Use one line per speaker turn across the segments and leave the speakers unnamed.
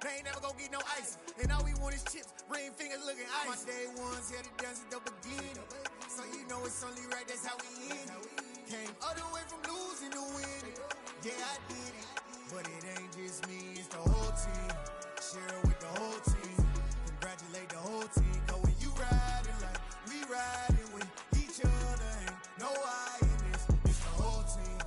They ain't never gonna get no ice. And all we want is chips, ring fingers looking ice. My day ones here to dance at the beginning. So you know it's only right, that's how we end it. Came all the way from losing to winning. Yeah, I did it. But it ain't just me, it's the whole team. Share it with the whole team. Congratulate the whole team. Cause when you riding like we riding with each other, ain't no I in this. It's the whole team.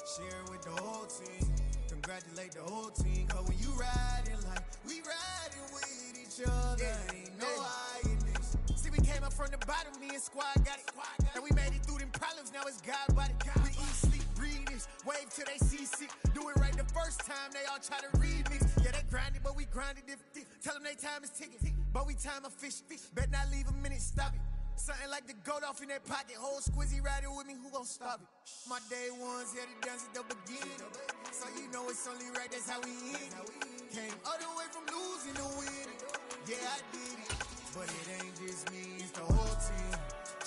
Share it with the whole team. Congratulate the whole team. Cause when you riding like we riding with each other, ain't no I in this. See, we came up from the bottom, me and squad got it. And we made it through them problems, now it's God body. We eat, sleep, breathe this, wave till they seasick. Do it right the first time, they all try to remix. Yeah, they grinded, but we grinded different. Tell them they time is ticking, but we time a fish. Bet not leave a minute, stop it. Something like the goat off in their pocket. Whole squizzy riding with me, who gon' stop it? My day ones here to dance at the beginning. So you know it's only right, that's how we end it. Came all the way from losing to winning. Yeah, I did it. But it ain't just me, it's the whole team.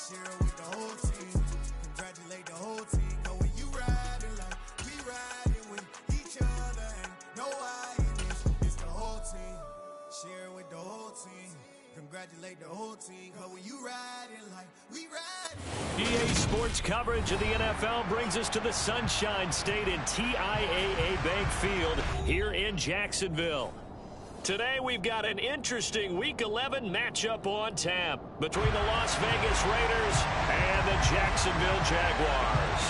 Share it with the whole team. Congratulate the whole team. Cause when you riding like we riding with each other, ain't no I in this. It's the whole team. Share it with the whole team. Congratulate the whole team. Cause when you riding like we riding.
EA Sports coverage of the NFL brings us to the Sunshine State in TIAA Bank Field here in Jacksonville. Today we've got an interesting Week 11 matchup on tap between the Las Vegas Raiders and the Jacksonville Jaguars.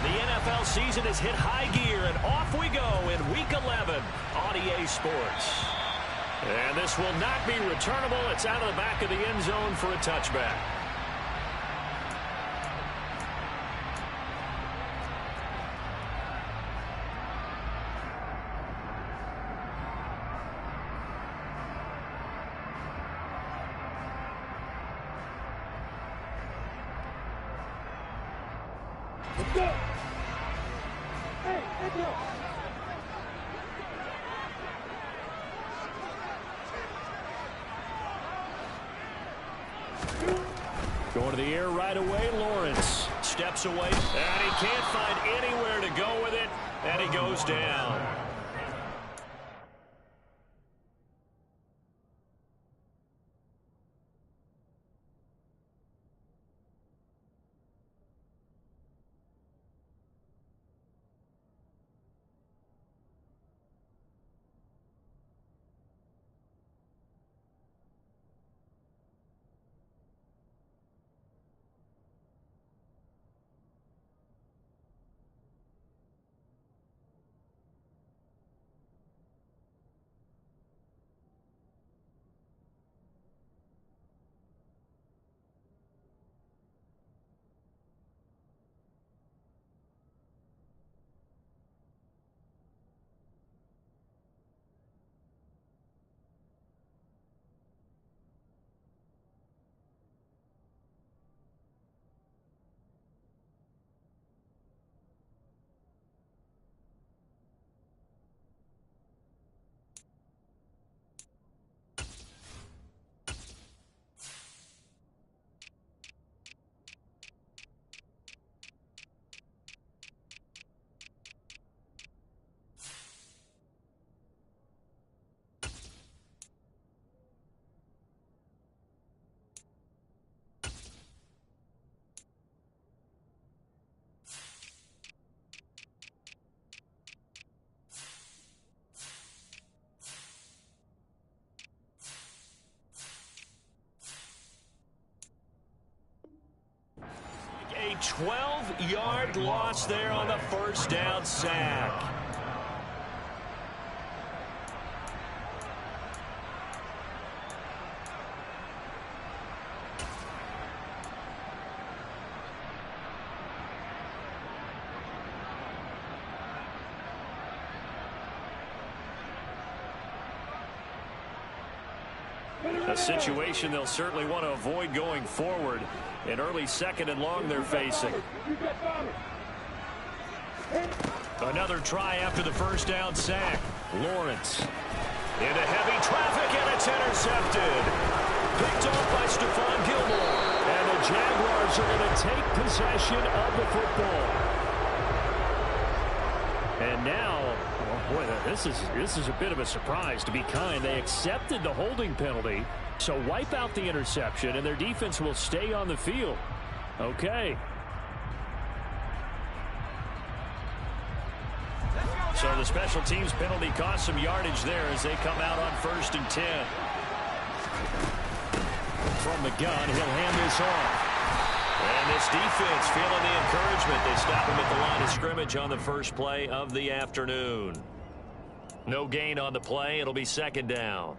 The NFL season has hit high gear, and off we go in Week 11 on EA Sports. And this will not be returnable. It's out of the back of the end zone for a touchback.
Let's go! Hey, let's go!
Going to the air right away, Lawrence steps away, and he can't find anywhere to go with it, and he goes down. A 12-yard loss there on the first down sack. A situation they'll certainly want to avoid going forward. An early second and long they're facing. Another try after the first down sack. Lawrence into heavy traffic, and it's intercepted. Picked off by Stephon Gilmore. And the Jaguars are going to take possession of the football. And now, oh boy, this is a bit of a surprise, to be kind. They accepted the holding penalty, so wipe out the interception, and their defense will stay on the field. Okay. So the special teams penalty cost some yardage there as they come out on 1st and 10. From the gun, he'll hand this off. And this defense feeling the encouragement. They stop him at the line of scrimmage on the first play of the afternoon. No gain on the play. It'll be 2nd down.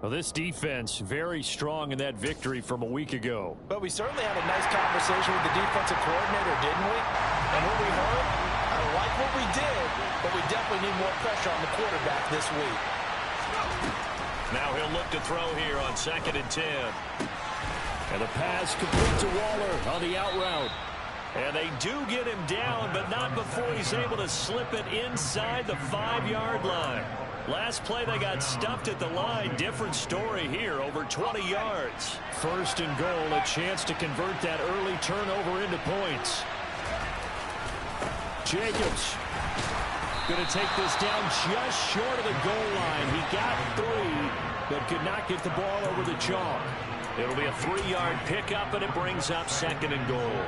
Well, this defense very strong in that victory from a week ago.
But we certainly had a nice conversation with the defensive coordinator, didn't we? And what we heard, I like what we did, but we definitely need more pressure on the quarterback this week.
Now he'll look to throw here on 2nd and 10. And the pass complete to Waller on the out route. And they do get him down, but not before he's able to slip it inside the 5-yard line. Last play, they got stuffed at the line. Different story here, over 20 yards. 1st and goal, a chance to convert that early turnover into points. Jacobs going to take this down just short of the goal line. He got 3, but could not get the ball over the chalk. It'll be a 3-yard pickup, and it brings up 2nd and goal.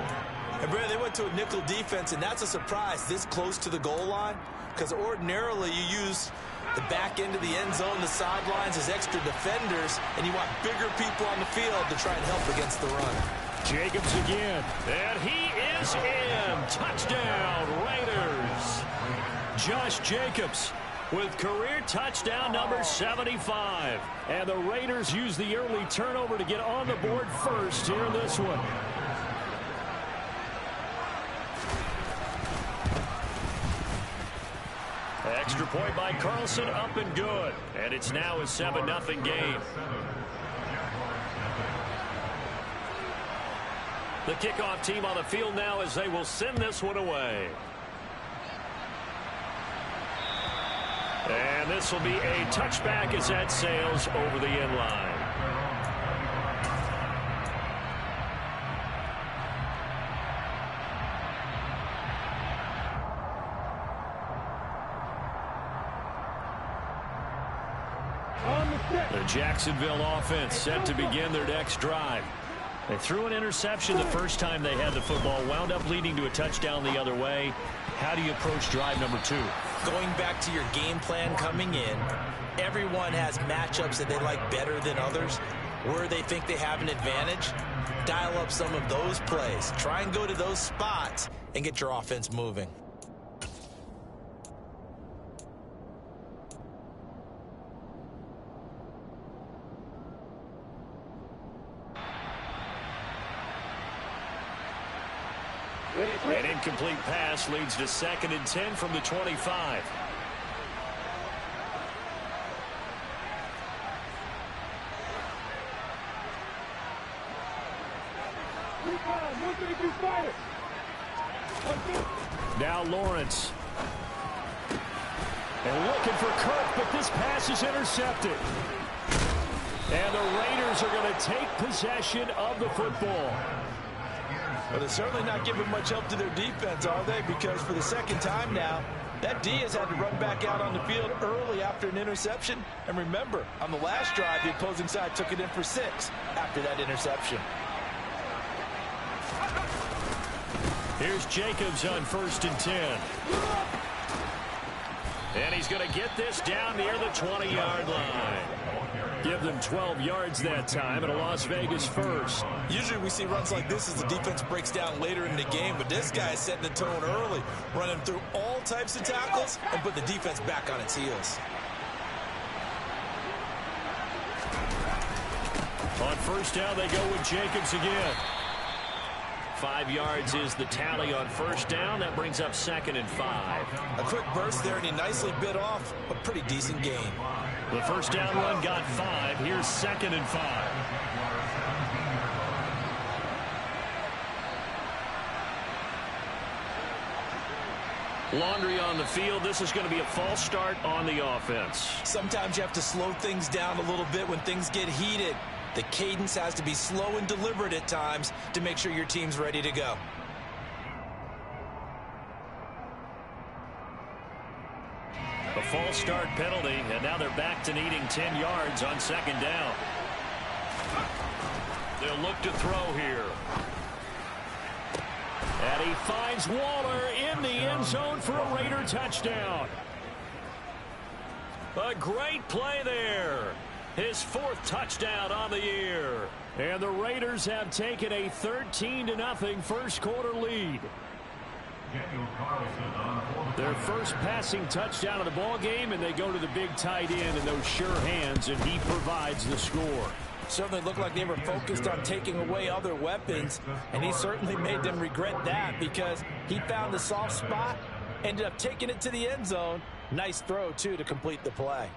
And, Brad, they went to a nickel defense, and that's a surprise this close to the goal line, because ordinarily you use the back end of the end zone, the sidelines as extra defenders, and you want bigger people on the field to try and help against the run.
Jacobs again, and he is in. Touchdown, Raiders. Josh Jacobs with career touchdown number 75. And the Raiders use the early turnover to get on the board first here in this one. Extra point by Carlson, up and good. And it's now a 7-0 game. The kickoff team on the field now as they will send this one away. And this will be a touchback as that sails over the end line. The Jacksonville offense set to begin their next drive. They threw an interception the first time they had the football, wound up leading to a touchdown the other way. How do you approach drive number 2?
Going back to your game plan coming in, everyone has matchups that they like better than others. Where they think they have an advantage, dial up some of those plays. Try and go to those spots and get your offense moving.
An incomplete pass leads to 2nd and 10 from the 25. Now Lawrence. And looking for Kirk, but this pass is intercepted. And the Raiders are going to take possession of the football.
Well, they're certainly not giving much help to their defense, are they? Because for the second time now, that D has had to run back out on the field early after an interception. And remember, on the last drive, the opposing side took it in for 6 after that interception.
Here's Jacobs on 1st and 10. And he's going to get this down near the 20-yard line. Give them 12 yards that time and a Las Vegas first.
Usually we see runs like this as the defense breaks down later in the game, but this guy is setting the tone early, running through all types of tackles and put the defense back on its heels.
On 1st down, they go with Jacobs again. 5 yards is the tally on 1st down. That brings up 2nd and 5.
A quick burst there, and he nicely bit off a pretty decent gain.
The 1st down run got 5. Here's 2nd and 5. Laundry on the field. This is going to be a false start on the offense.
Sometimes you have to slow things down a little bit when things get heated. The cadence has to be slow and deliberate at times to make sure your team's ready to go.
false start penalty, and now they're back to needing 10 yards on second down. They'll look to throw here. And he finds Waller in the end zone for a Raider touchdown. A great play there. His 4th touchdown on the year. And the Raiders have taken a 13-0 first quarter lead. Their first passing touchdown of the ball game, and they go to the big tight end in those sure hands, and he provides the score.
Certainly looked like they were focused on taking away other weapons, and he certainly made them regret that because he found the soft spot, ended up taking it to the end zone. Nice throw, too, to complete the play.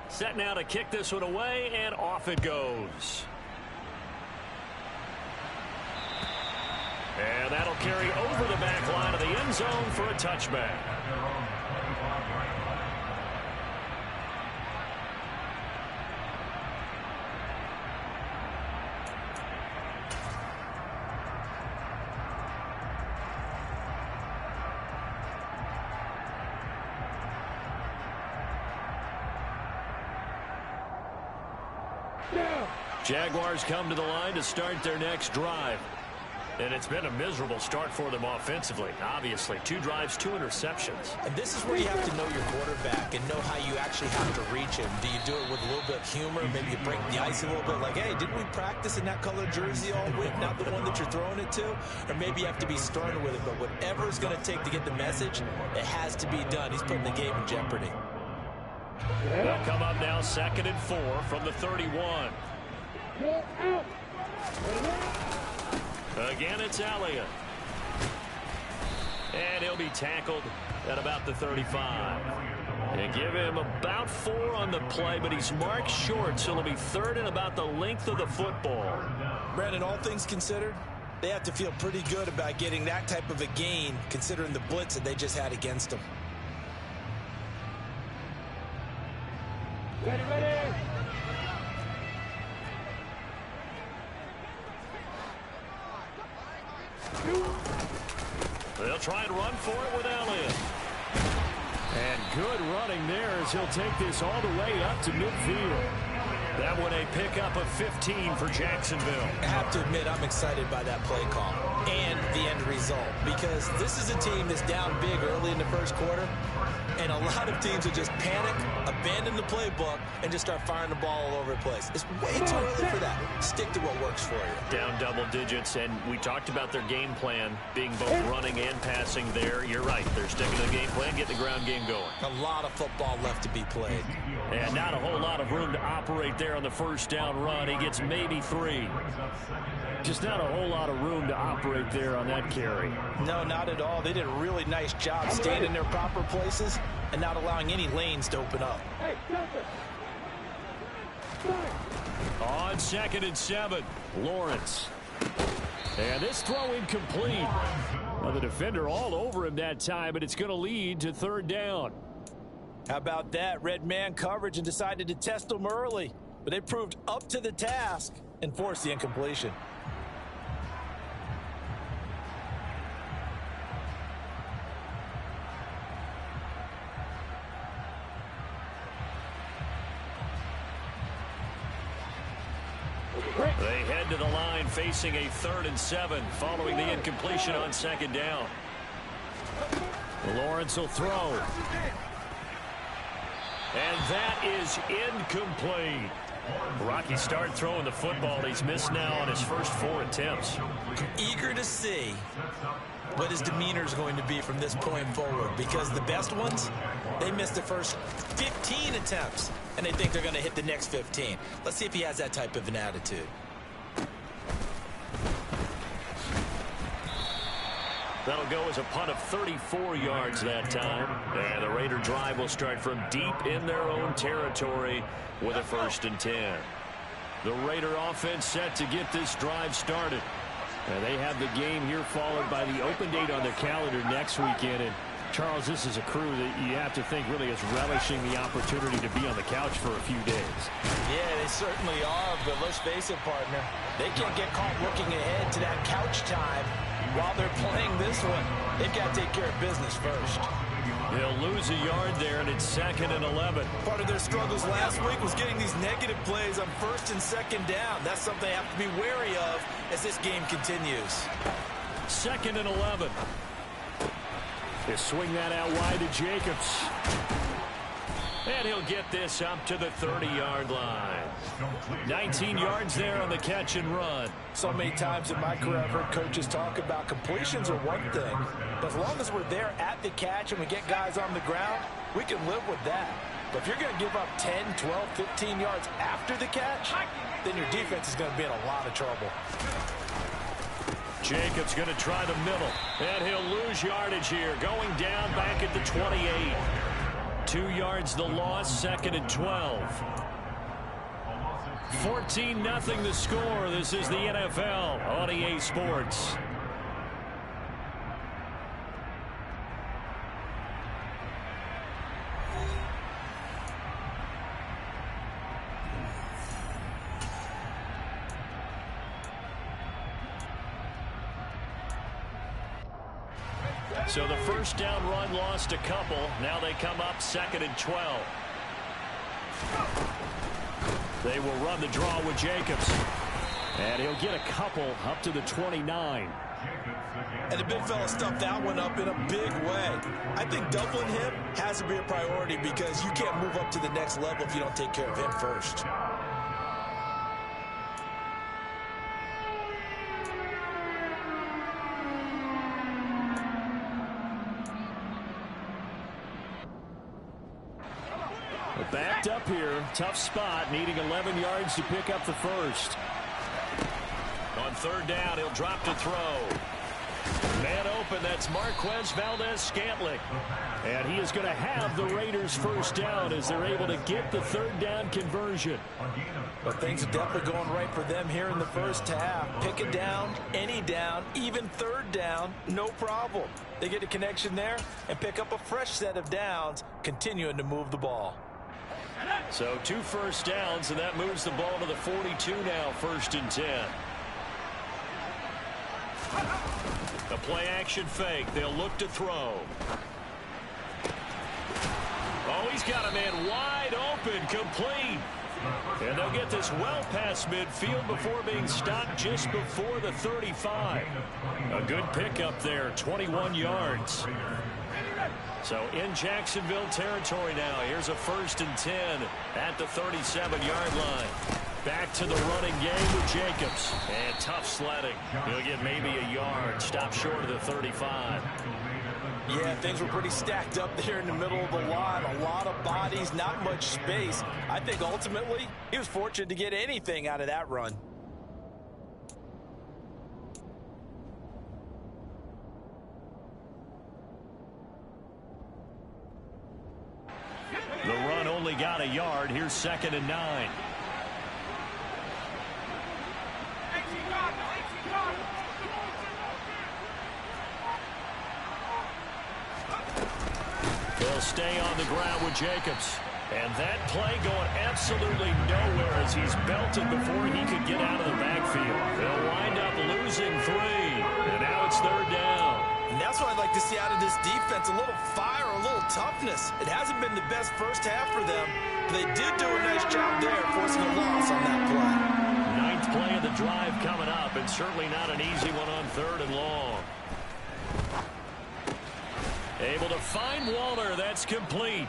Set now to kick this one away, and off it goes. And that'll carry over the back line of the end zone for a touchback. Jaguars come to the line to start their next drive. And it's been a miserable start for them offensively. Obviously, 2 drives, 2 interceptions.
And this is where you have to know your quarterback and know how you actually have to reach him. Do you do it with a little bit of humor? Maybe you break the ice a little bit like, hey, didn't we practice in that color jersey all week? Not the one that you're throwing it to? Or maybe you have to be stern with it. But whatever it's going to take to get the message, it has to be done. He's putting the game in jeopardy.
They'll come up now 2nd and 4 from the 31. Again, it's Elliott. And he'll be tackled at about the 35. And give him about 4 on the play, but he's marked short, so it'll be 3rd and about the length of the football.
Brandon, all things considered, they have to feel pretty good about getting that type of a gain, considering the blitz that they just had against them.
Ready.
They'll try and run for it with Elliott. And good running there as he'll take this all the way up to midfield. That one a pickup of 15 for Jacksonville.
I have to admit, I'm excited by that play call and the end result because this is a team that's down big early in the first quarter, and a lot of teams will just panic, abandon the playbook, and just start firing the ball all over the place. It's way too early for that. Stick to what works for you.
Down double digits, and we talked about their game plan being both running and passing there. You're right. They're sticking to the game plan, getting the ground game going.
A lot of football left to be played.
And not a whole lot of room to operate there on the first down run. He gets maybe 3. Just not a whole lot of room to operate there on that carry.
No, not at all. They did a really nice job staying in their proper places and not allowing any lanes to open up.
On 2nd and 7, Lawrence. And this throw incomplete. Well, the defender all over him that time, but it's going to lead to 3rd down.
How about that? Red man coverage and decided to test them early. But they proved up to the task and forced the incompletion.
They head to the line facing a 3rd and 7 following the incompletion on 2nd down. Lawrence will throw. And that is incomplete. Rocky start throwing the football. He's missed now on his first 4 attempts.
Eager to see what his demeanor is going to be from this point forward, because the best ones, they missed the first 15 attempts, and they think they're going to hit the next 15. Let's see if he has that type of an attitude.
That'll go as a punt of 34 yards that time. And the Raider drive will start from deep in their own territory with a 1st and 10. The Raider offense set to get this drive started. And they have the game here followed by the open date on their calendar next weekend. And Charles, this is a crew that you have to think really is relishing the opportunity to be on the couch for a few days.
Yeah, they certainly are, but let's face it, partner. They can't get caught looking ahead to that couch time while they're playing this one. They've got to take care of business first.
They'll lose a yard there, and it's 2nd and 11.
Part of their struggles last week was getting these negative plays on 1st and 2nd down. That's something they have to be wary of as this game continues.
2nd and 11. They swing that out wide to Jacobs. And he'll get this up to the 30-yard line. 19 yards there on the catch and run.
So many times in my career I've heard coaches talk about completions are one thing, but as long as we're there at the catch and we get guys on the ground, we can live with that. But if you're going to give up 10, 12, 15 yards after the catch, then your defense is going to be in a lot of trouble.
Jacobs going to try the middle, and he'll lose yardage here, going down back at the 28. 2 yards the loss, 2nd and 12. 14-0 the score. This is the NFL on EA Sports. So the first down run lost a couple. Now they come up 2nd and 12. They will run the draw with Jacobs. And he'll get a couple up to the 29.
And the big fella stuffed that one up in a big way. I think doubling him has to be a priority because you can't move up to the next level if you don't take care of him first.
Backed up here, tough spot, needing 11 yards to pick up the first. On 3rd down, he'll drop to throw. Man open, that's Marquez Valdez-Scantling. And he is going to have the Raiders first down as they're able to get the 3rd down conversion.
But things are definitely going right for them here in the first half. Pick a down, any down, even 3rd down, no problem. They get a connection there and pick up a fresh set of downs, continuing to move the ball.
So 2 first downs, and that moves the ball to the 42 now, 1st and 10. A play-action fake. They'll look to throw. Oh, he's got a man wide open, complete. And they'll get this well past midfield before being stopped just before the 35. A good pickup there, 21 yards. So in Jacksonville territory now. Here's a 1st and 10 at the 37-yard line. Back to the running game with Jacobs. And tough sledding. He'll get maybe a yard. Stop short of the 35.
Yeah, things were pretty stacked up there in the middle of the line. A lot of bodies, not much space. I think ultimately he was fortunate to get anything out of that run.
The run only got a yard. Here's 2nd and 9. They'll stay on the ground with Jacobs. And that play going absolutely nowhere as he's belted before he could get out of the backfield. They'll wind up losing 3. And now it's 3rd down.
And that's what I'd like to see out of this defense, a little fire, a little toughness. It hasn't been the best first half for them, but they did do a nice job there forcing a loss on that play.
9th play of the drive coming up, and certainly not an easy one on 3rd and long. Able to find Waller. That's complete.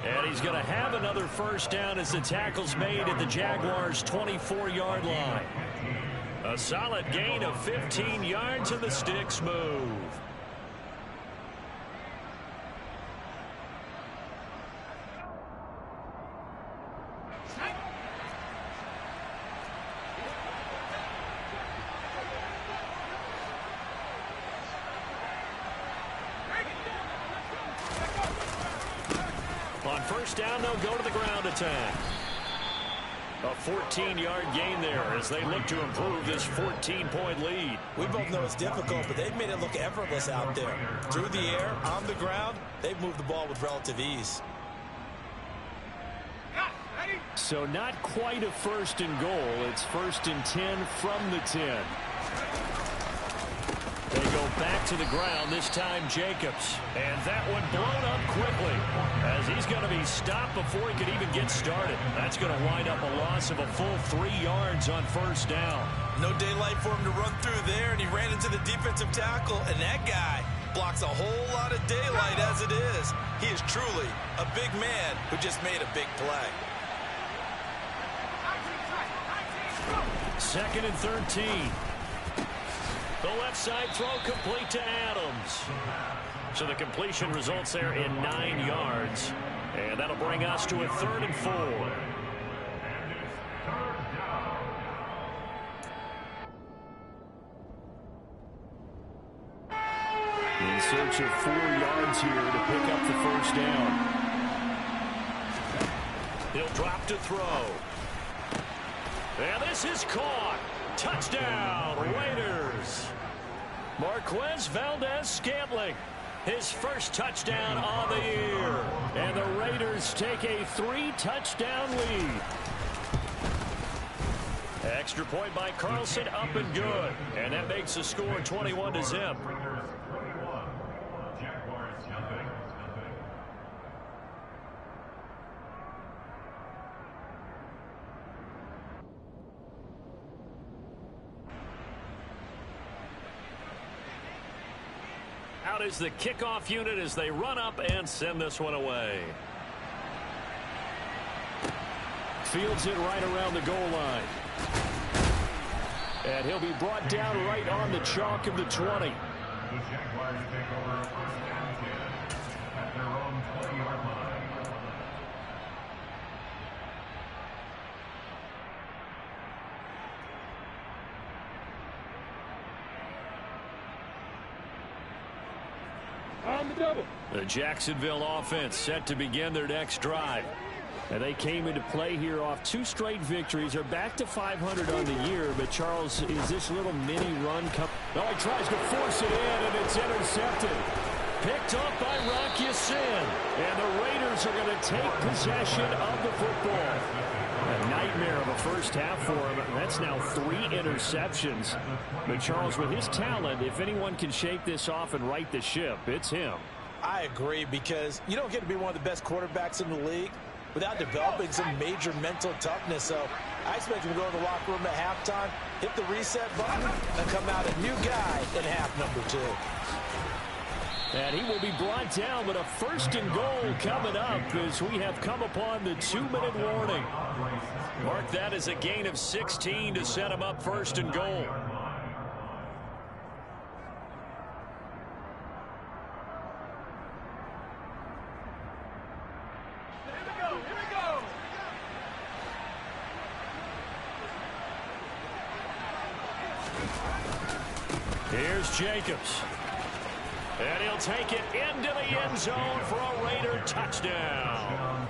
And he's going to have another first down as the tackle's made at the Jaguars' 24-yard line. A solid gain of 15 yards and the sticks move. On 1st down, they'll go to the ground attack. A 14-yard gain there as they look to improve this 14-point lead.
We both know it's difficult, but they've made it look effortless out there. Through the air, on the ground, they've moved the ball with relative ease.
So not quite a first and goal. It's 1st and 10 from the 10. They go back to the ground, this time Jacobs. And that one blown up quickly as he's going to be stopped before he could even get started. That's going to wind up a loss of a full 3 yards on 1st down.
No daylight for him to run through there, and he ran into the defensive tackle, and that guy blocks a whole lot of daylight as it is. He is truly a big man who just made a big play.
2nd and 13. The left side throw complete to Adams. So the completion results there in 9 yards. And that'll bring us to a 3rd and 4. In search of 4 yards here to pick up the 1st down. He'll drop to throw. And this is caught. Touchdown, Raiders. Marquez Valdez-Scantling, his first touchdown on the year. And the Raiders take a 3-touchdown lead. Extra point by Carlson, up and good. And that makes the score 21-0. Out is the kickoff unit as they run up and send this one away. Fields it right around the goal line. And he'll be brought down right on the chalk of the 20.
The Jaguars take over 1st and 10 at their own 20-yard line.
On the double.
The Jacksonville offense set to begin their next drive. And they came into play here off 2 straight victories. They're back to 500 on the year. But, Charles, is this little mini run coming? Oh, he tries to force it in, and it's intercepted. Picked off by Rock Ya-Sin. And the Raiders are going to take possession of the football. A nightmare of a first half for him. That's now 3 interceptions. But, Charles, with his talent, if anyone can shake this off and right the ship, it's him.
I agree, because you don't get to be one of the best quarterbacks in the league without developing some major mental toughness. So I expect him to go to the locker room at halftime, hit the reset button, and come out a new guy in half number 2.
And he will be brought down, but a 1st and goal coming up as we have come upon the 2-minute warning. Mark that as a gain of 16 to set him up 1st and goal. Here's Jacobs. And he'll take it into the end zone for a Raider touchdown.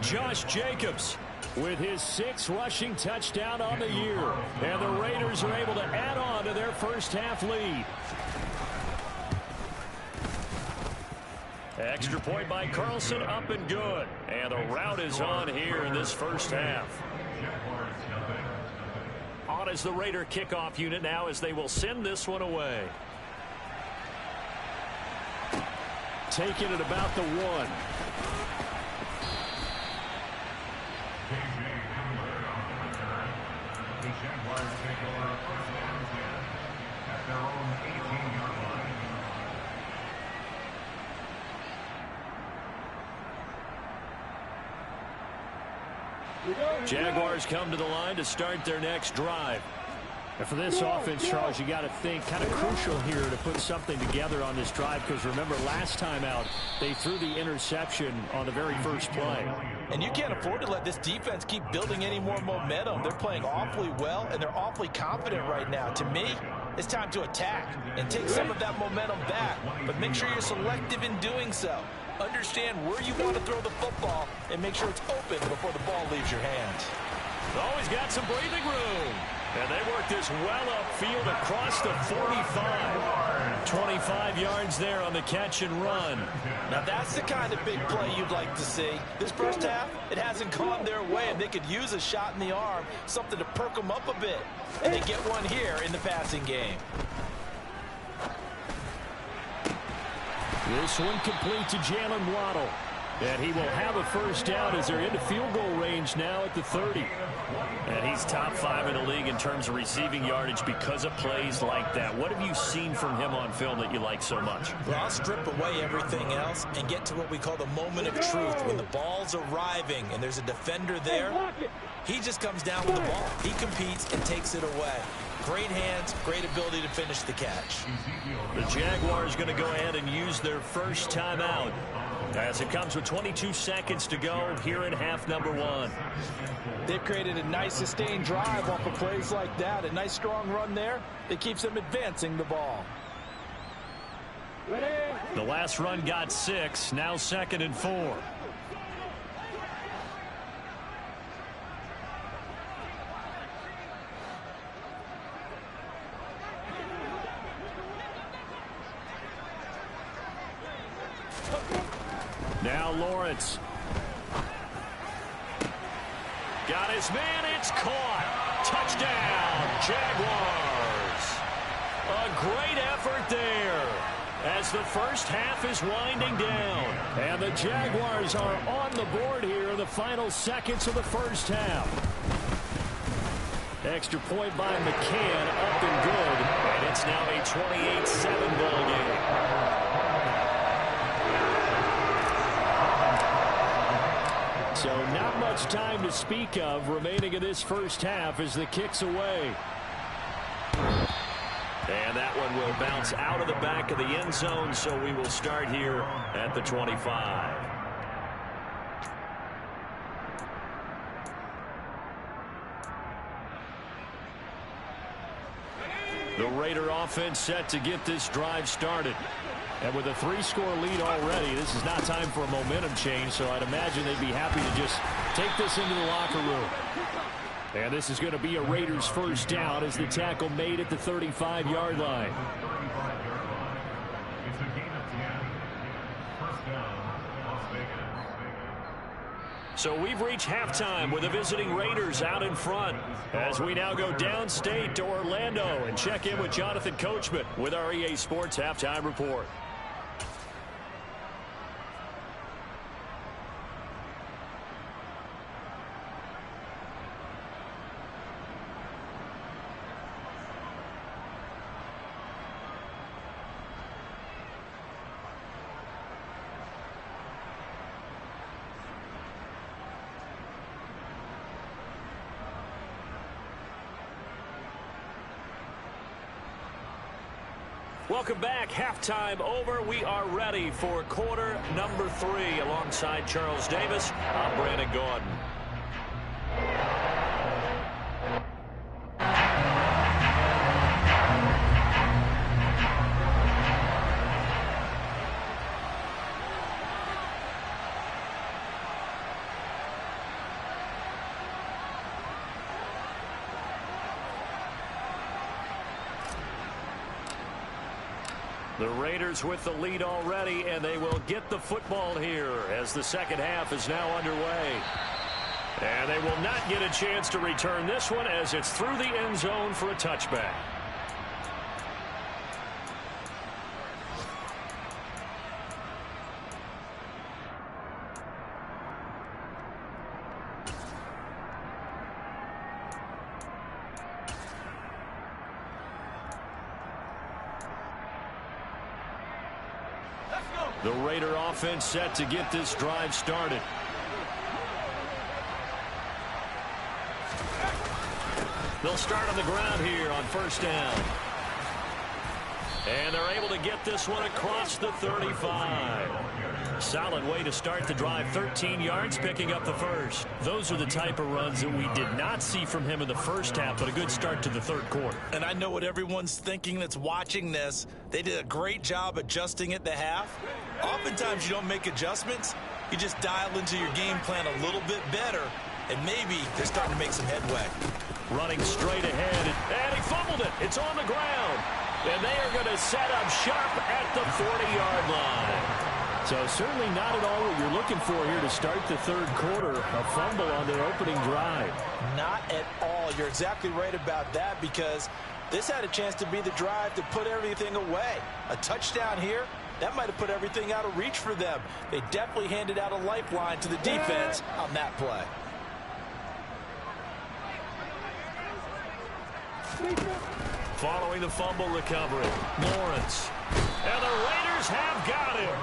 Josh Jacobs with his 6th rushing touchdown on the year. And the Raiders are able to add on to their first half lead. Extra point by Carlson, up and good. And the route is on here in this first half. On is the Raider kickoff unit now as they will send this one away. Taking it about the 1.
The Jaguars take over 1st and 10 at their own 18-yard line.
Jaguars come to the line to start their next drive. And for this offense, Charles, you got to think kind of crucial here to put something together on this drive, because remember last time out they threw the interception on the very first play.
And you can't afford to let this defense keep building any more momentum. They're playing awfully well, and they're awfully confident right now. To me, it's time to attack and take some of that momentum back, but make sure you're selective in doing so. Understand where you want to throw the football and make sure it's open before the ball leaves your hands.
Oh, he's got some breathing room. And they work this well upfield across the 45. 25 yards there on the catch and run.
Now that's the kind of big play you'd like to see. This first half, it hasn't gone their way, and they could use a shot in the arm, something to perk them up a bit. And they get one here in the passing game.
This one complete to Jalen Waddle. And he will have a first down as they're into field goal range now at the 30. And he's top 5 in the league in terms of receiving yardage because of plays like that. What have you seen from him on film that you like so much?
Well, I'll strip away everything else and get to what we call the moment of truth. When the ball's arriving and there's a defender there, he just comes down with the ball. He competes and takes it away. Great hands, great ability to finish the catch.
The Jaguars going to go ahead and use their first timeout as it comes with 22 seconds to go here in half number 1.
They've created a nice sustained drive off of plays like that. A nice strong run there that keeps them advancing the ball.
The last run got 6, now 2nd and 4. Now Lawrence. Got his man, it's caught. Touchdown, Jaguars. A great effort there as the first half is winding down. And the Jaguars are on the board here in the final seconds of the first half. Extra point by McCann, up and good. And it's now a 28-7 ball game. So not much time to speak of remaining in this first half as the kick's away. And that one will bounce out of the back of the end zone, so we will start here at the 25. The Raider offense set to get this drive started. And with a 3-score lead already, this is not time for a momentum change, so I'd imagine they'd be happy to just take this into the locker room. And this is going to be a Raiders first down as the tackle made at the 35-yard line.
It's a gain of 10. First down, Las Vegas.
So we've reached halftime with the visiting Raiders out in front as we now go downstate to Orlando and check in with Jonathan Coachman with our EA Sports Halftime Report. Welcome back. Halftime over. We are ready for quarter number 3 alongside Charles Davis. I'm Brandon Gordon. The Raiders with the lead already, and they will get the football here as the second half is now underway. And they will not get a chance to return this one as it's through the end zone for a touchback. The Raider offense set to get this drive started. They'll start on the ground here on first down. And they're able to get this one across the 35. Solid way to start the drive. 13 yards, picking up the first. Those are the type of runs that we did not see from him in the first half, but a good start to the third quarter.
And I know what everyone's thinking that's watching this. They did a great job adjusting at the half. Oftentimes you don't make adjustments. You just dial into your game plan a little bit better and maybe they're starting to make some headway.
Running straight ahead, and he fumbled it. It's on the ground. And they are going to set up shop at the 40-yard line. So certainly not at all what you're looking for here to start the third quarter. A fumble on their opening drive.
Not at all. You're exactly right about that, because this had a chance to be the drive to put everything away. A touchdown here, that might have put everything out of reach for them. They definitely handed out a lifeline to the defense on that play.
Following the fumble recovery, Lawrence. And the Raiders have got him.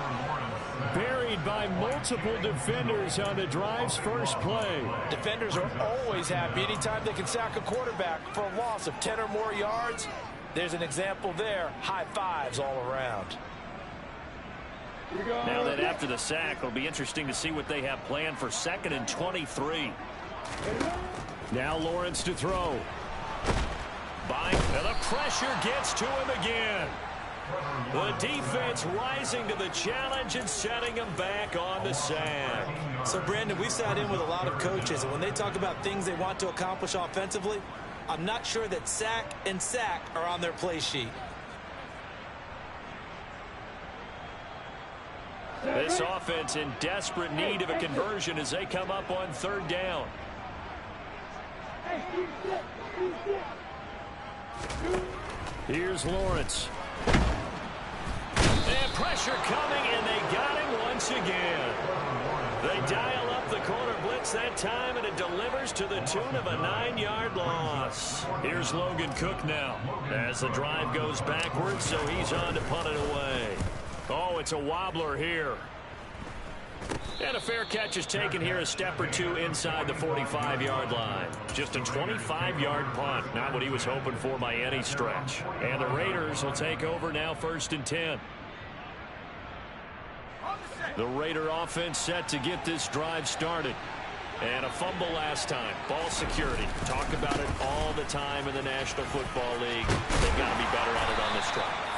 Buried by multiple defenders on the drive's first play.
Defenders are always happy anytime they can sack a quarterback for a loss of 10 or more yards. There's an example there. High fives all around.
Now that after the sack, it'll be interesting to see what they have planned for 2nd and 23. Now Lawrence to throw. And the pressure gets to him again. The defense rising to the challenge and setting him back on the sack.
So, Brandon, we sat in with a lot of coaches, and when they talk about things they want to accomplish offensively, I'm not sure that sack and sack are on their play sheet.
This offense in desperate need of a conversion as they come up on 3rd down. Here's Lawrence. And pressure coming, and they got him once again. They dial up the corner blitz that time, and it delivers to the tune of a 9-yard loss. Here's Logan Cook now as the drive goes backwards, so he's on to punt it away. Oh, it's a wobbler here. And a fair catch is taken here a step or two inside the 45-yard line. Just a 25-yard punt. Not what he was hoping for by any stretch. And the Raiders will take over now 1st and 10. The Raider offense set to get this drive started. And a fumble last time. Ball security. Talk about it all the time in the National Football League. They've got to be better at it on this drive.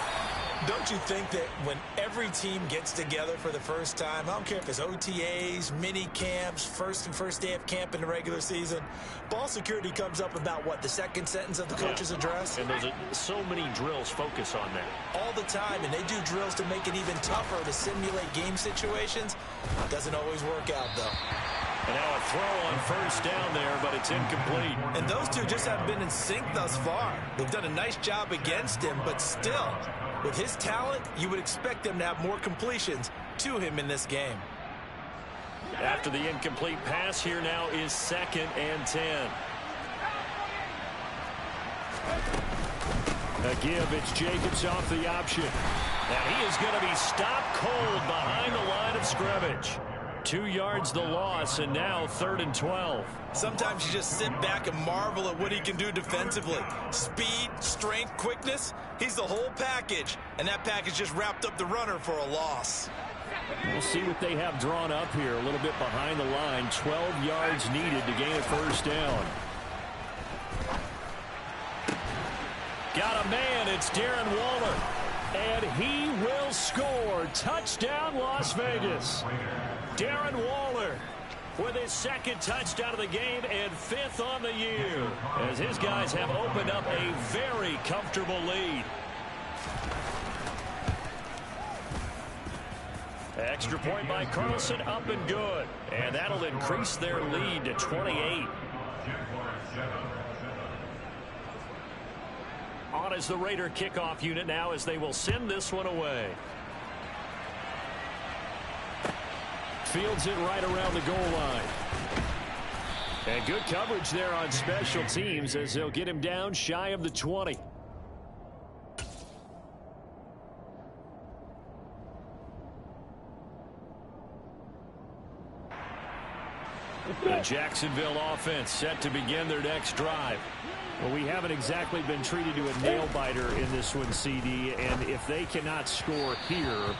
Don't you think that when every team gets together for the first time, I don't care if it's OTAs, mini camps, first day of camp in the regular season, ball security comes up about what, the second sentence of the coach's address?
And there's so many drills focus on that.
All the time, and they do drills to make it even tougher to simulate game situations. Doesn't always work out, though.
And now a throw on 1st down there, but it's incomplete.
And those two just haven't been in sync thus far. They've done a nice job against him, but still, with his talent, you would expect them to have more completions to him in this game.
After the incomplete pass, here now is 2nd and 10. A give, it's Jacobs off the option. And he is going to be stopped cold behind the line of scrimmage. 2 yards the loss, and now 3rd and 12.
Sometimes you just sit back and marvel at what he can do defensively. Speed, strength, quickness, he's the whole package. And that package just wrapped up the runner for a loss.
We'll see what they have drawn up here. A little bit behind the line. 12 yards needed to gain a 1st down. Got a man. It's Darren Waller. And he will score. Touchdown, Las Vegas. Darren Waller with his 2nd touchdown of the game and 5th on the year, as his guys have opened up a very comfortable lead. Extra point by Carlson, up and good. And that'll increase their lead to 28. On is the Raider kickoff unit now as they will send this one away. Fields it right around the goal line. And good coverage there on special teams as they'll get him down shy of the 20. The Jacksonville offense set to begin their next drive. Well, we haven't exactly been treated to a nail-biter in this one, CD, and if they cannot score here,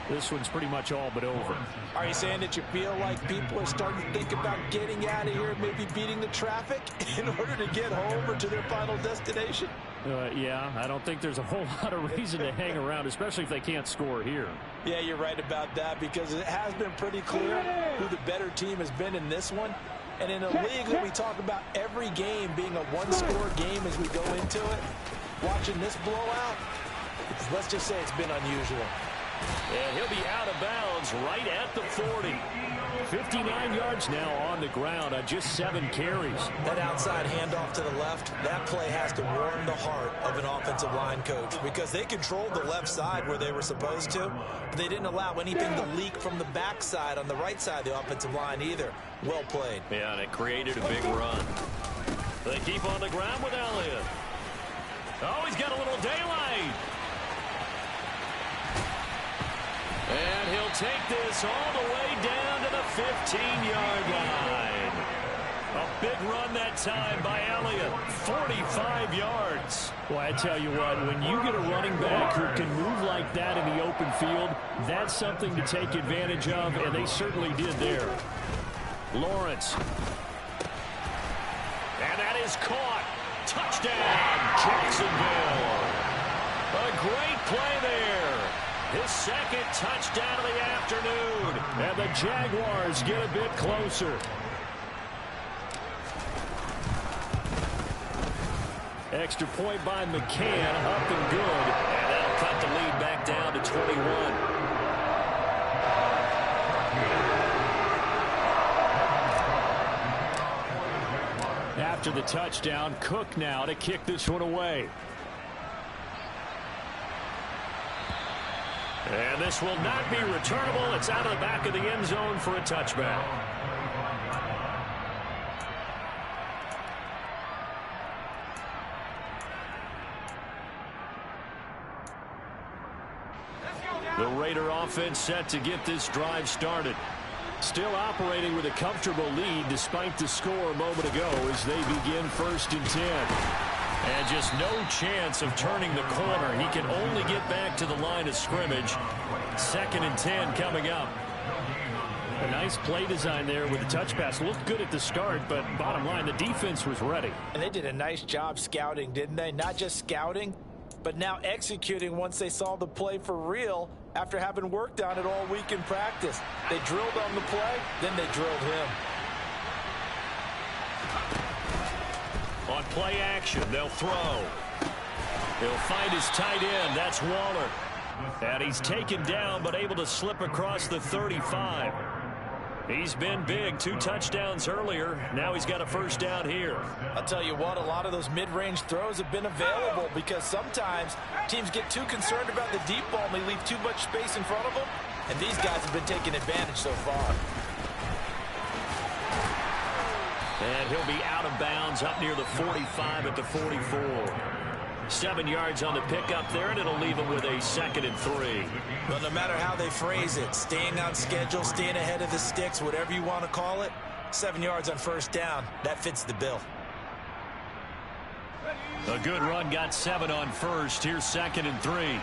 this one's pretty much all but over.
Are you saying that you feel like people are starting to think about getting out of here, maybe beating the traffic in order to get home or to their final destination?
Yeah, I don't think there's a whole lot of reason to hang around, especially if they can't score here.
Yeah, you're right about that, because it has been pretty clear who the better team has been in this one. And in a league that we talk about every game being a one-score game as we go into it, watching this blowout, let's just say it's been unusual.
And he'll be out of bounds right at the 40. 59 yards now on the ground on just 7 carries.
That outside handoff to the left, that play has to warm the heart of an offensive line coach because they controlled the left side where they were supposed to, but they didn't allow anything to leak from the backside on the right side of the offensive line either. Well played.
Yeah, and it created a big run. They keep on the ground with Elliott. Oh, he's got a little daylight. And he'll take this all the way down to the 15-yard line. A big run that time by Elliott. 45 yards. Well, I tell you what, when you get a running back who can move like that in the open field, that's something to take advantage of, and they certainly did there. Lawrence. And that is caught. Touchdown, Jacksonville. A great play there. His second touchdown of the afternoon. And the Jaguars get a bit closer. Extra point by McCann, up and good. And that'll cut the lead back down to 21. After the touchdown, Cook now to kick this one away. And this will not be returnable. It's out of the back of the end zone for a touchback. The Raider offense set to get this drive started. Still operating with a comfortable lead despite the score a moment ago as they begin 1st and 10. And just no chance of turning the corner. He can only get back to the line of scrimmage. 2nd and 10 coming up. A nice play design there with the touch pass. Looked good at the start, but bottom line, the defense was ready.
And they did a nice job scouting, didn't they? Not just scouting, but now executing once they saw the play for real after having worked on it all week in practice. They drilled on the play, then they drilled him.
On play action, they'll throw. He'll find his tight end. That's Waller. And he's taken down, but able to slip across the 35. He's been big. 2 touchdowns earlier. Now he's got a 1st down here.
I'll tell you what, a lot of those mid-range throws have been available because sometimes teams get too concerned about the deep ball and they leave too much space in front of them. And these guys have been taking advantage so far.
And he'll be out of bounds up near the 45 at the 44. 7 yards on the pickup there, and it'll leave him with a 2nd and 3.
Well, no matter how they phrase it, staying on schedule, staying ahead of the sticks, whatever you want to call it, 7 yards on 1st down, that fits the bill.
A good run, got 7 on 1st. Here's 2nd and 3.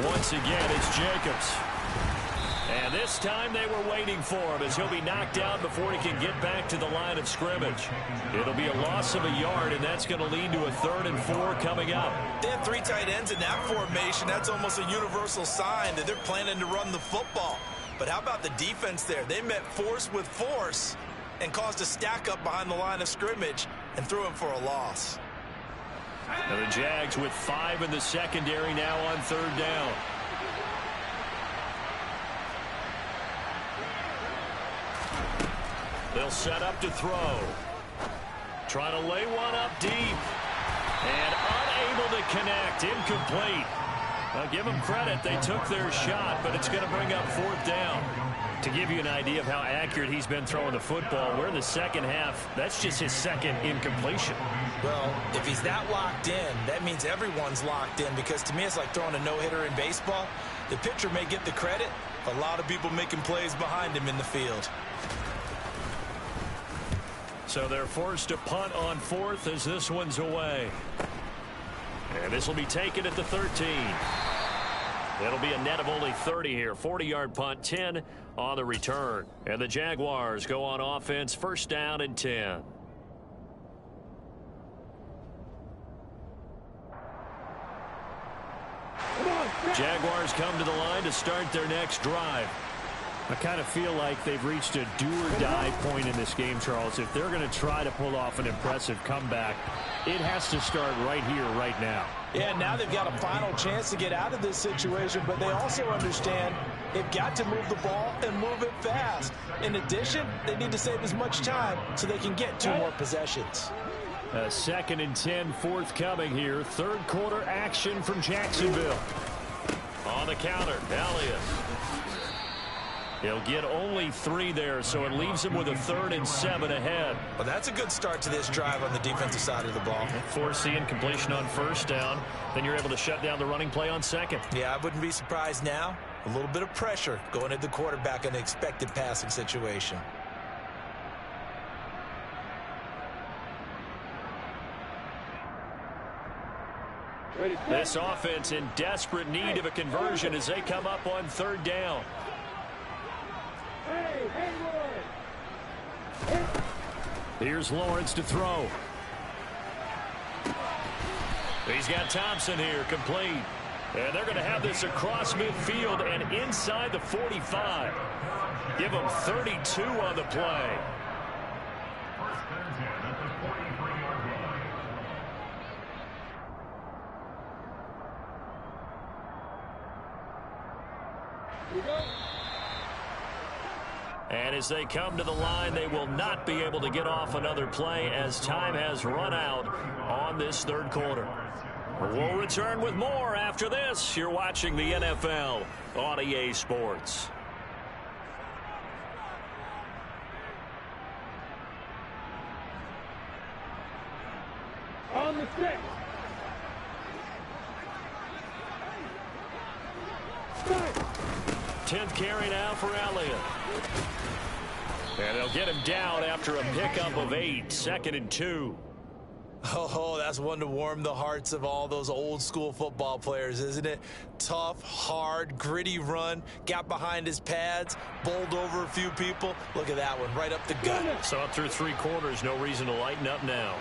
Once again, it's Jacobs. And this time they were waiting for him as he'll be knocked down before he can get back to the line of scrimmage. It'll be a loss of a yard, and that's going to lead to a 3rd and 4 coming up.
They have 3 tight ends in that formation. That's almost a universal sign that they're planning to run the football. But how about the defense there? They met force with force and caused a stack up behind the line of scrimmage and threw him for a loss.
And the Jags with 5 in the secondary now on 3rd down. They'll set up to throw. Trying to lay one up deep. And unable to connect. Incomplete. I'll give them credit. They took their shot, but it's going to bring up 4th down. To give you an idea of how accurate he's been throwing the football, we're in the 2nd half. That's just his 2nd incompletion.
Well, if he's that locked in, that means everyone's locked in, because to me it's like throwing a no-hitter in baseball. The pitcher may get the credit, a lot of people making plays behind him in the field.
So they're forced to punt on 4th as this one's away. And this will be taken at the 13. It'll be a net of only 30 here. 40-yard punt, 10 on the return. And the Jaguars go on offense, 1st down and 10. Jaguars come to the line to start their next drive. I kind of feel like they've reached a do-or-die point in this game, Charles. If they're going to try to pull off an impressive comeback, it has to start right here, right now.
Yeah, now they've got a final chance to get out of this situation, but they also understand they've got to move the ball and move it fast. In addition, they need to save as much time so they can get 2 more possessions.
A 2nd and 10 forthcoming here. Third quarter action from Jacksonville. On the counter, Elliott. He'll get only 3 there, so it leaves him with a 3rd and 7 ahead.
Well, that's a good start to this drive on the defensive side of the ball.
Force the incompletion on 1st down. Then you're able to shut down the running play on 2nd.
Yeah, I wouldn't be surprised now. A little bit of pressure going at the quarterback in an expected passing situation.
This offense in desperate need of a conversion as they come up on 3rd down. Here's Lawrence to throw. He's got Thompson here, complete. And they're going to have this across midfield and inside the 45. Give them 32 on the play. And as they come to the line, they will not be able to get off another play as time has run out on this 3rd quarter. We'll return with more after this. You're watching the NFL on EA Sports.
On the 6.
10th carry now for Elliott. And they'll get him down after a pickup of 8. 2nd and 2.
Oh, that's one to warm the hearts of all those old school football players, isn't it? Tough, hard, gritty run. Got behind his pads, bowled over a few people. Look at that one, right up the gut.
So up through 3 quarters, no reason to lighten up now.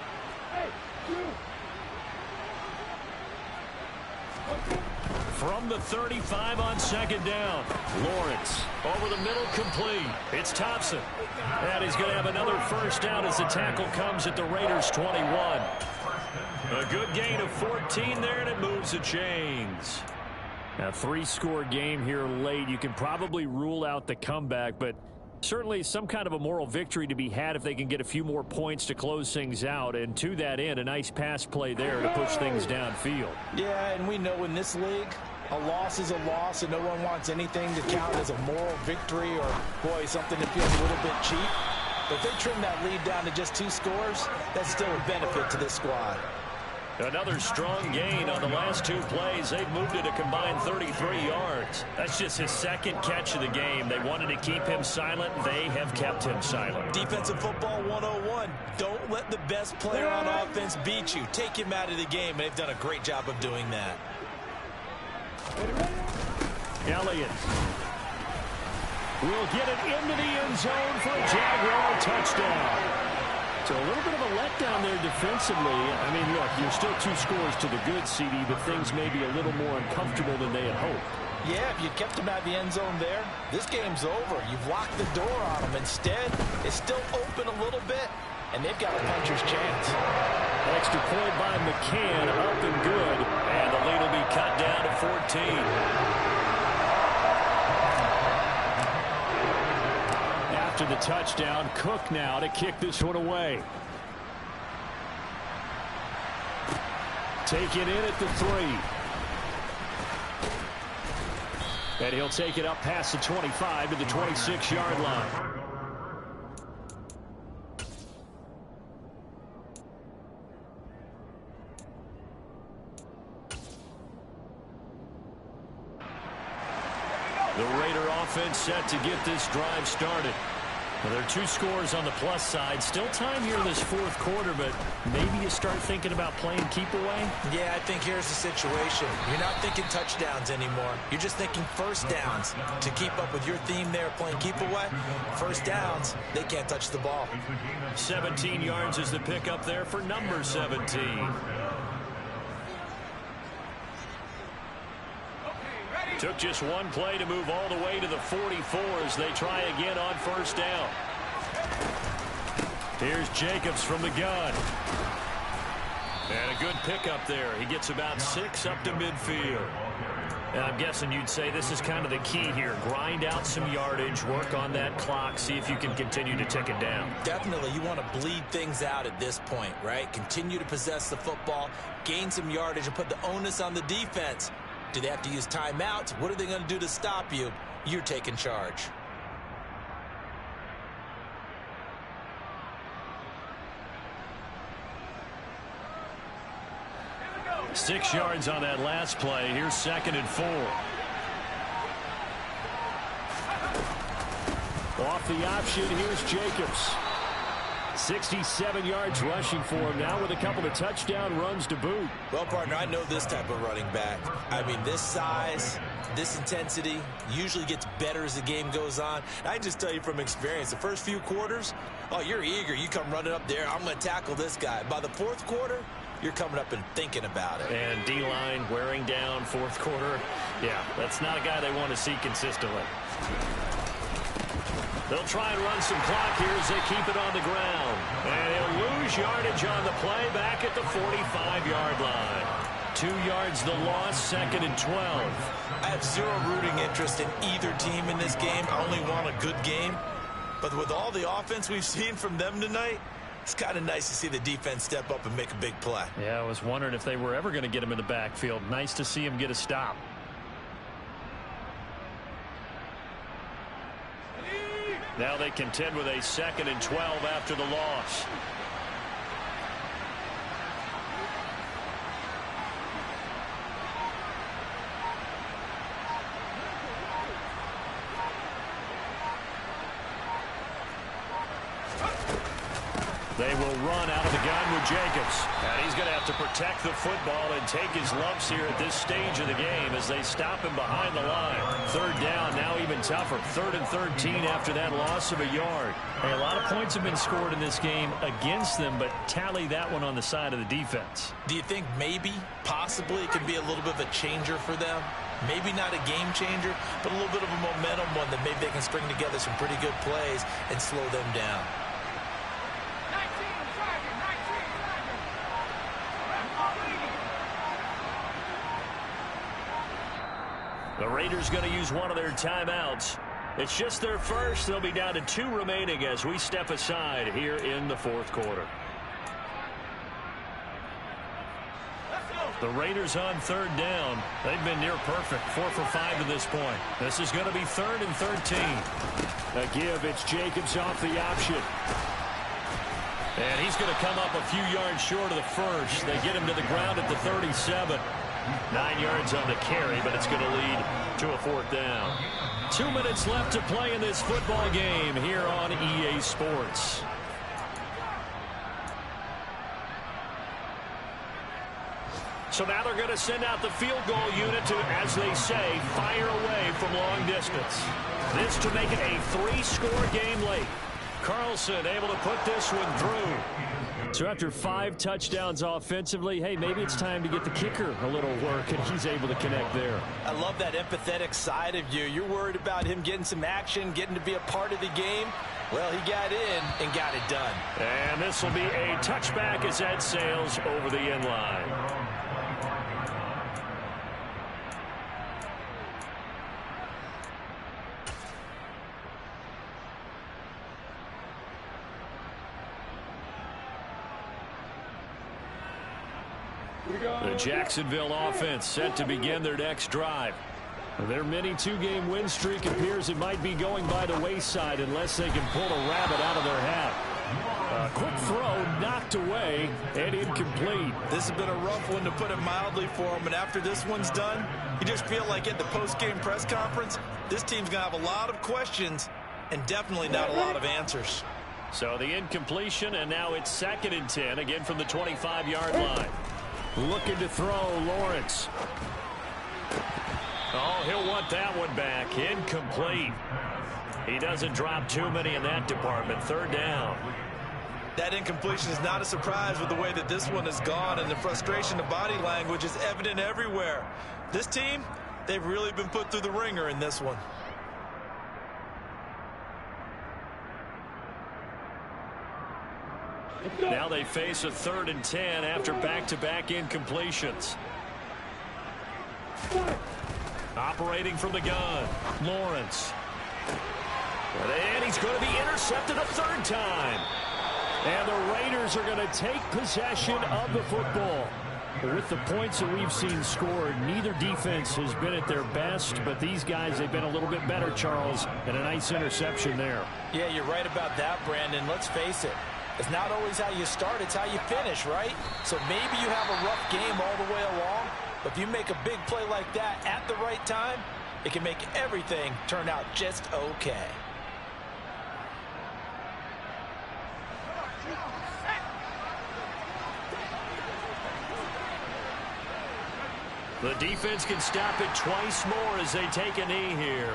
From the 35 on 2nd down. Lawrence over the middle, complete. It's Thompson. And he's going to have another 1st down as the tackle comes at the Raiders' 21. A good gain of 14 there, and it moves the chains. A 3-score game here late. You can probably rule out the comeback, but certainly some kind of a moral victory to be had if they can get a few more points to close things out. And to that end, a nice pass play there to push things downfield.
Yeah, and we know in this league, a loss is a loss, and no one wants anything to count as a moral victory or, boy, something that feels a little bit cheap. But if they trim that lead down to just 2 scores, that's still a benefit to this squad.
Another strong gain on the last 2 plays. They've moved it a combined 33 yards. That's just his 2nd catch of the game. They wanted to keep him silent. They have kept him silent.
Defensive football 101. Don't let the best player on offense beat you. Take him out of the game, and they've done a great job of doing that.
Elliott will get it into the end zone for a Jaguar touchdown. So a little bit of a letdown there defensively. I mean, look, you're still 2 scores to the good, CD, but things may be a little more uncomfortable than they had hoped.
Yeah, if you kept him out of the end zone there, this game's over. You've locked the door on him. Instead, it's still open a little bit, and they've got a puncher's chance.
Extra point by McCann, up and good, and the lead will be cut down to 14. After the touchdown, Cook now to kick this one away. Take it in at the 3. And he'll take it up past the 25 to the 26-yard line. The Raider offense set to get this drive started. Well, there are 2 scores on the plus side. Still time here in this 4th quarter, but maybe you start thinking about playing keep away?
Yeah, I think here's the situation. You're not thinking touchdowns anymore. You're just thinking 1st downs. To keep up with your theme there, playing keep away, 1st downs, they can't touch the ball.
17 yards is the pickup there for number 17. Took just one play to move all the way to the 44 as they try again on first down. Here's Jacobs from the gun. And a good pickup there. He gets about 6 up to midfield. And I'm guessing you'd say this is kind of the key here. Grind out some yardage, work on that clock, see if you can continue to tick it down.
Definitely, you want to bleed things out at this point, right? Continue to possess the football, gain some yardage, and put the onus on the defense. Do they have to use timeouts? What are they going to do to stop you? You're taking charge.
Six yards on that last play. Here's 2nd and 4. Off the option, here's Jacobs. 67 yards rushing for him now with a couple of touchdown runs to boot.
Well, partner, I know this type of running back. I mean, this size, this intensity usually gets better as the game goes on. I just tell you from experience, the first few quarters, oh, you're eager. You come running up there, I'm going to tackle this guy. By the fourth quarter, you're coming up and thinking about it.
And D-line wearing down fourth quarter. Yeah, that's not a guy they want to see consistently. They'll try and run some clock here as they keep it on the ground. And he'll lose yardage on the play back at the 45-yard line. 2 yards the loss, 2nd and 12.
I have zero rooting interest in either team in this game. I only want a good game. But with all the offense we've seen from them tonight, it's kind of nice to see the defense step up and make a big play.
Yeah, I was wondering if they were ever going to get him in the backfield. Nice to see him get a stop. Now they contend with a 2nd and 12 after the loss. They will run out of the gun with Jacobs. And he's going to have to protect the football and take his lumps here at this stage of the game as they stop him behind the line. 3rd down, now even tougher. 3rd and 13 after that loss of a yard. Hey, a lot of points have been scored in this game against them, but tally that one on the side of the defense.
Do you think maybe, possibly, it could be a little bit of a changer for them? Maybe not a game changer, but a little bit of a momentum one that maybe they can string together some pretty good plays and slow them down.
The Raiders going to use one of their timeouts. It's just their first. They'll be down to 2 remaining as we step aside here in the 4th quarter. The Raiders on 3rd down. They've been near perfect. 4 for 5 to this point. This is going to be 3rd and 13. A give. It's Jacobs off the option. And he's going to come up a few yards short of the first. They get him to the ground at the 37. 9 yards on the carry, but it's going to lead to a 4th down. 2 minutes left to play in this football game here on EA Sports. So now they're going to send out the field goal unit to, as they say, fire away from long distance. This to make it a 3-score game late. Carlson able to put this one through. So after 5 touchdowns offensively, hey, maybe it's time to get the kicker a little work, and he's able to connect there.
I love that empathetic side of you. You're worried about him getting some action, getting to be a part of the game. Well, he got in and got it done.
And this will be a touchback as that sails over the end line. The Jacksonville offense set to begin their next drive. Their mini 2-game win streak appears it might be going by the wayside unless they can pull a rabbit out of their hat. A quick throw knocked away and incomplete.
This has been a rough one, to put it mildly, for them. And after this one's done, you just feel like at the post-game press conference, this team's going to have a lot of questions and definitely not a lot of answers.
So the incompletion, and now it's 2nd and 10, again from the 25-yard line. Looking to throw, Lawrence. Oh, he'll want that one back. Incomplete. He doesn't drop too many in that department. 3rd down.
That incompletion is not a surprise with the way that this one has gone, and the frustration of body language is evident everywhere. This team, They've really been put through the ringer in this one.
Now they face a 3rd and 10 after back-to-back incompletions. Operating from the gun, Lawrence. And he's going to be intercepted a 3rd time. And the Raiders are going to take possession of the football. With the points that we've seen scored, neither defense has been at their best, but these guys, they've been a little bit better, Charles, and a nice interception there.
Yeah, you're right about that, Brandon. Let's face it. It's not always how you start, it's how you finish, right? So maybe you have a rough game all the way along, but if you make a big play like that at the right time, it can make everything turn out just okay.
The defense can stop it twice more as they take a knee here.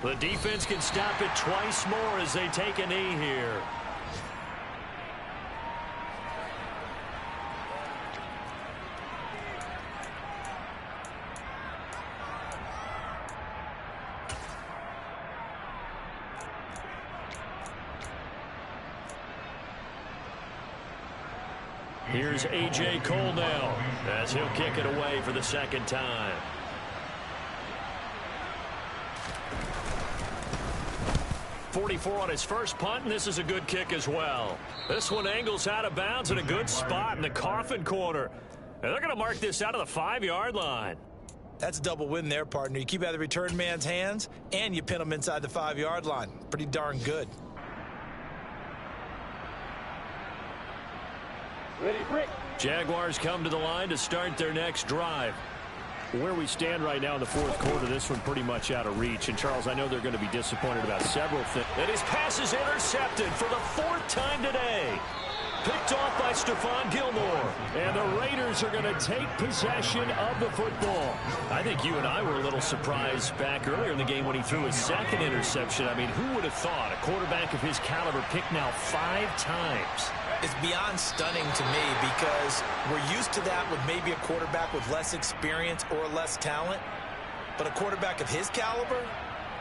The defense can stop it twice more as they take a knee here. Here's A.J. Cole now as he'll kick it away for the 2nd time. .44 on his first punt, and this is a good kick as well. This one angles out of bounds in a good spot in the coffin corner. And they're going to mark this out of the 5-yard line.
That's a double win there, partner. You keep out of the return man's hands, and you pin him inside the 5-yard line. Pretty darn good.
Ready, Brick.
Jaguars come to the line to start their next drive. Where we stand right now in the 4th quarter, this one pretty much out of reach. And, Charles, I know they're going to be disappointed about several things. And his pass is intercepted for the 4th time today. Picked off by Stephon Gilmore. And the Raiders are going to take possession of the football. I think you and I were a little surprised back earlier in the game when he threw his 2nd interception. I mean, who would have thought a quarterback of his caliber picked now 5 times?
It's beyond stunning to me because we're used to that with maybe a quarterback with less experience or less talent. But a quarterback of his caliber,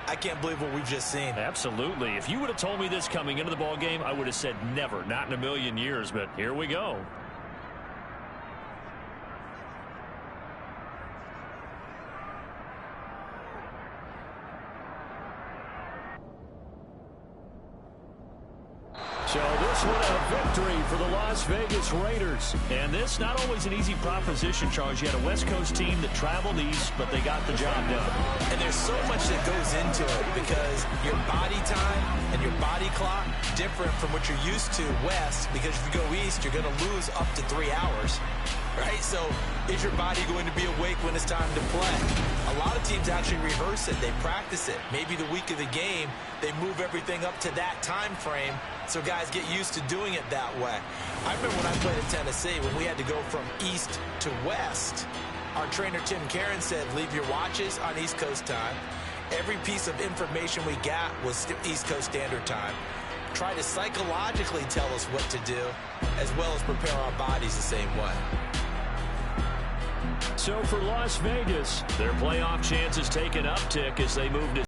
I can't believe what we've just seen.
Absolutely. If you would have told me this coming into the ball game, I would have said never, not in a million years. But here we go. So this one a victory for the Las Vegas Raiders. And this not always an easy proposition, Charles. You had a West Coast team that traveled east, but they got the job done.
And there's so much that goes into it because your body time and your body clock different from what you're used to west, because if you go east, you're going to lose up to 3 hours. Right? So is your body going to be awake when it's time to play? A lot of teams actually rehearse it. They practice it. Maybe the week of the game, they move everything up to that time frame so guys get used to doing it that way. I remember when I played at Tennessee, when we had to go from east to west, our trainer Tim Karen said, leave your watches on East Coast time. Every piece of information we got was East Coast Standard Time. Try to psychologically tell us what to do, as well as prepare our bodies the same way.
So for Las Vegas, their playoff chances take an uptick as they move to